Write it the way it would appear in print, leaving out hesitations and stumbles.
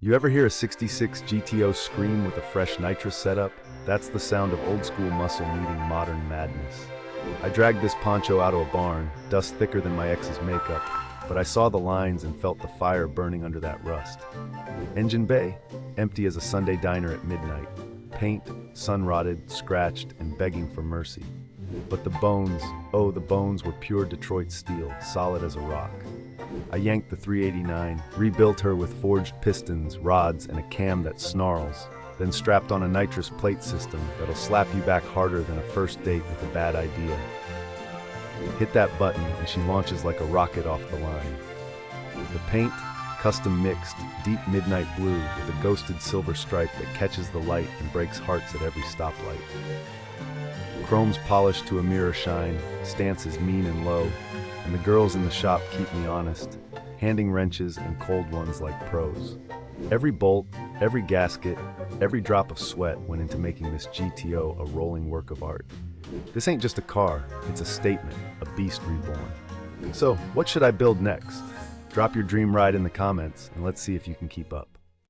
You ever hear a '66 GTO scream with a fresh nitrous setup? That's the sound of old school muscle meeting modern madness. I dragged this poncho out of a barn, dust thicker than my ex's makeup, but I saw the lines and felt the fire burning under that rust. Engine bay, empty as a Sunday diner at midnight. Paint, sun-rotted, scratched, and begging for mercy. But the bones, oh, the bones were pure Detroit steel, solid as a rock. I yanked the 389, rebuilt her with forged pistons, rods, and a cam that snarls, then strapped on a nitrous plate system that'll slap you back harder than a first date with a bad idea. Hit that button and she launches like a rocket off the line. The paint, custom mixed, deep midnight blue with a ghosted silver stripe that catches the light and breaks hearts at every stoplight. Chrome's polished to a mirror shine, stance is mean and low, and the girls in the shop keep me honest, handing wrenches and cold ones like pros. Every bolt, every gasket, every drop of sweat went into making this GTO a rolling work of art. This ain't just a car, it's a statement, a beast reborn. So, what should I build next? Drop your dream ride in the comments, and let's see if you can keep up.